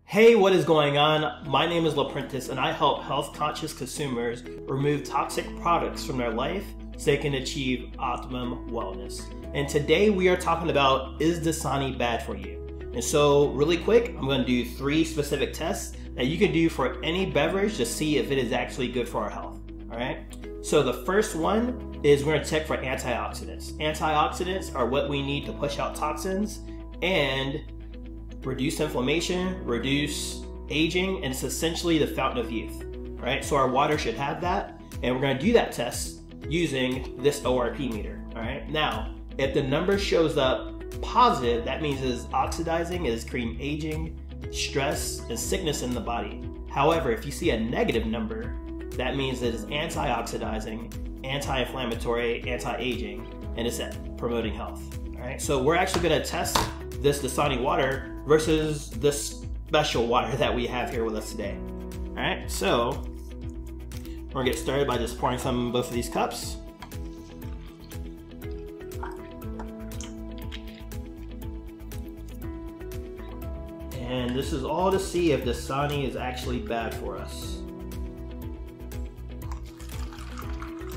Hey, what is going on? My name is LaPrentiss and I help health-conscious consumers remove toxic products from their life so they can achieve optimum wellness. And today we are talking about, is Dasani bad for you? And so really quick, I'm going to do 3 specific tests that you can do for any beverage to see if it is actually good for our health. All right. So the first one is we're going to check for antioxidants. Antioxidants are what we need to push out toxins and reduce inflammation, reduce aging, and it's essentially the fountain of youth, right? So our water should have that, and we're gonna do that test using this ORP meter, all right? Now, if the number shows up positive, that means it is oxidizing, it is creating aging, stress, and sickness in the body. However, if you see a negative number, that means it is antioxidizing, anti-inflammatory, anti-aging, and it's promoting health, all right? So we're actually gonna test this Dasani water versus this special water that we have here with us today. All right, so we're gonna get started by just pouring some in both of these cups. And this is all to see if Dasani is actually bad for us.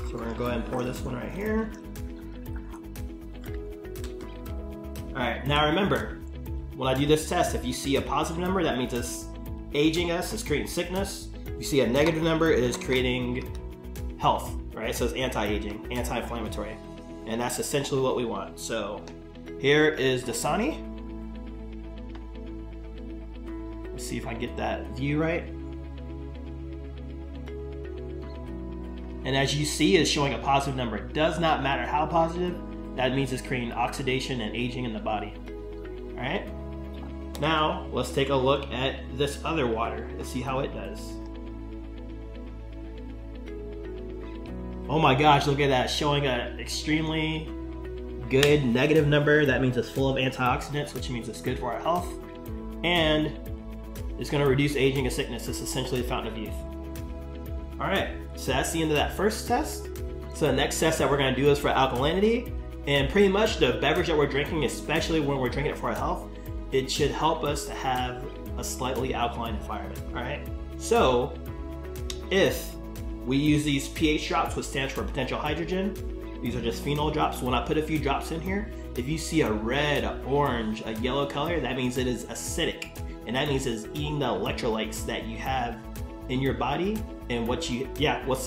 So we're gonna go ahead and pour this one right here. All right, now remember, when I do this test, if you see a positive number, that means it's aging us, it's creating sickness. If you see a negative number, it is creating health, right? So it's anti-aging, anti-inflammatory, and that's essentially what we want. So here is Dasani. Let's see if I get that view right. And as you see, it's showing a positive number. It does not matter how positive. That means it's creating oxidation and aging in the body. All right. Now let's take a look at this other water and see how it does. Oh my gosh, look at that, showing an extremely good negative number. That means it's full of antioxidants, which means it's good for our health. And it's gonna reduce aging and sickness. It's essentially the fountain of youth. All right, so that's the end of that first test. So the next test that we're gonna do is for alkalinity. And pretty much the beverage that we're drinking, especially when we're drinking it for our health, it should help us to have a slightly alkaline environment, all right? So if we use these pH drops, which stands for potential hydrogen, these are just phenol drops. When I put a few drops in here, if you see a red, a orange, a yellow color, that means it is acidic. And that means it's eating the electrolytes that you have in your body and what's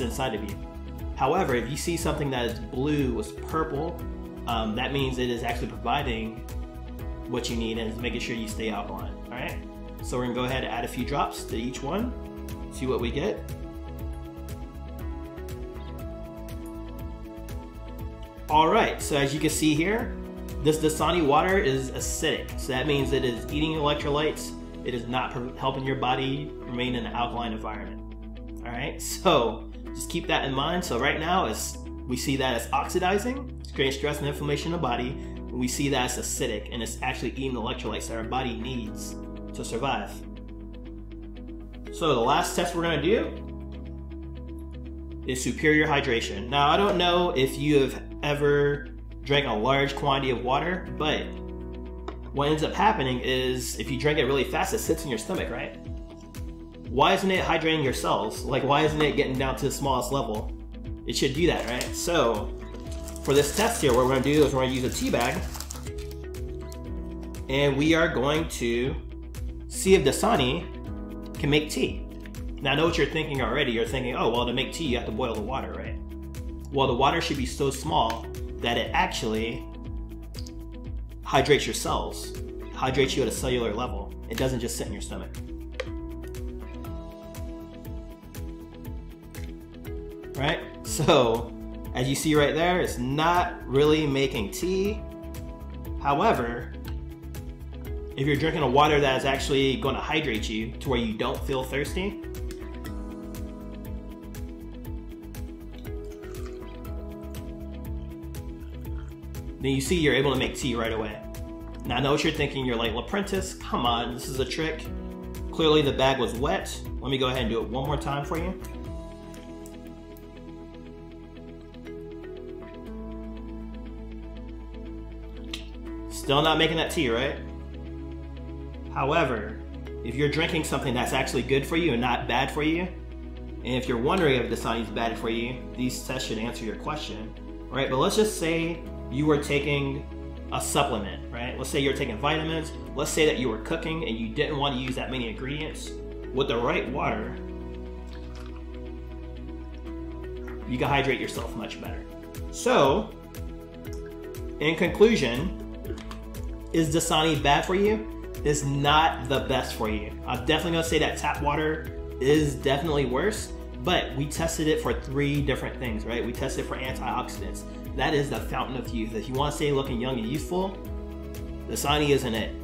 inside of you. However, if you see something that is blue with purple, that means it is actually providing what you need and is making sure you stay alkaline, all right? So we're gonna go ahead and add a few drops to each one, see what we get. All right, so as you can see here, this Dasani water is acidic. So that means it is eating electrolytes. It is not helping your body remain in an alkaline environment, all right? So just keep that in mind. So right now, we see that it's oxidizing, it's creating stress and inflammation in the body. And we see that it's acidic, and it's actually eating the electrolytes that our body needs to survive. So the last test we're gonna do is superior hydration. Now, I don't know if you have ever drank a large quantity of water, but what ends up happening is if you drink it really fast, it sits in your stomach, right? Why isn't it hydrating your cells? Like, why isn't it getting down to the smallest level? It should do that, right? So for this test here, what we're gonna do is we're gonna use a tea bag, and we are going to see if Dasani can make tea. Now I know what you're thinking already. You're thinking, oh, well, to make tea, you have to boil the water, right? Well, the water should be so small that it actually hydrates your cells, hydrates you at a cellular level. It doesn't just sit in your stomach. Right? So, as you see right there, it's not really making tea. However, if you're drinking a water that is actually going to hydrate you to where you don't feel thirsty, then you see you're able to make tea right away. Now I know what you're thinking. You're like, LaPrentiss, come on, this is a trick. Clearly the bag was wet. Let me go ahead and do it one more time for you. Still not making that tea, right? However, if you're drinking something that's actually good for you and not bad for you, and if you're wondering if Dasani is bad for you, these tests should answer your question, right? But let's just say you were taking a supplement, right? Let's say you're taking vitamins. Let's say that you were cooking and you didn't want to use that many ingredients. With the right water, you can hydrate yourself much better. So, in conclusion, is Dasani bad for you? It's not the best for you. I'm definitely gonna say that tap water is definitely worse, but we tested it for 3 different things, right? We tested it for antioxidants. That is the fountain of youth. If you want to stay looking young and youthful, Dasani isn't it.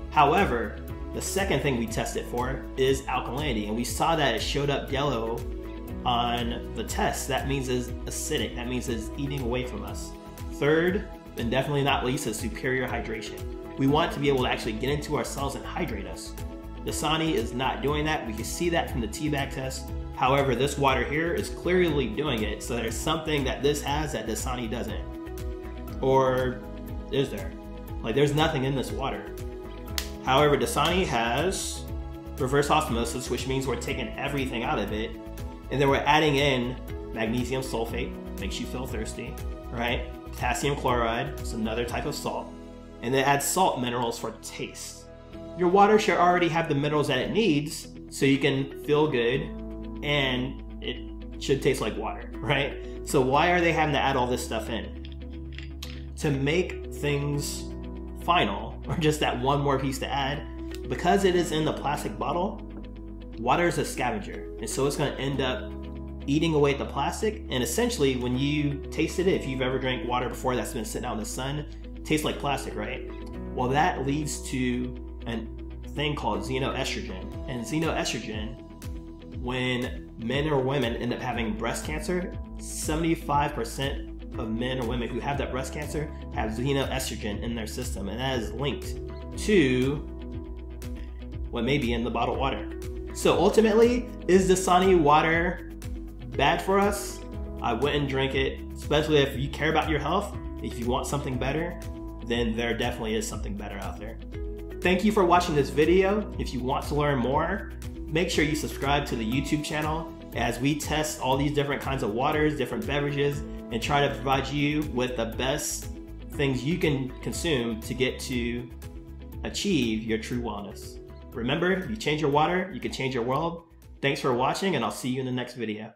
However, the second thing we tested for is alkalinity, and we saw that it showed up yellow on the test. That means it's acidic. That means it's eating away from us. Third, and definitely not least, is superior hydration. We want to be able to actually get into our cells and hydrate us. Dasani is not doing that. We can see that from the teabag test. However, this water here is clearly doing it, so there's something that this has that Dasani doesn't. Or is there? Like, there's nothing in this water. However, Dasani has reverse osmosis, which means we're taking everything out of it, and then we're adding in magnesium sulfate, makes you feel thirsty, right? Potassium chloride, it's another type of salt, and then add salt minerals for taste. Your water should already have the minerals that it needs so you can feel good, and it should taste like water, right? So why are they having to add all this stuff in? To make things final, or just that one more piece to add, because it is in the plastic bottle, water is a scavenger, and so it's going to end up eating away at the plastic. And essentially, when you tasted it, if you've ever drank water before that's been sitting out in the sun, it tastes like plastic, right? Well, that leads to a thing called xenoestrogen. And xenoestrogen, when men or women end up having breast cancer, 75% of men or women who have that breast cancer have xenoestrogen in their system, and that is linked to what may be in the bottled water. So ultimately, is Dasani water bad for us? I wouldn't drink it, especially if you care about your health. If you want something better, then there definitely is something better out there. Thank you for watching this video. If you want to learn more, make sure you subscribe to the YouTube channel as we test all these different kinds of waters, different beverages, and try to provide you with the best things you can consume to get to achieve your true wellness. Remember, if you change your water, you can change your world. Thanks for watching, and I'll see you in the next video.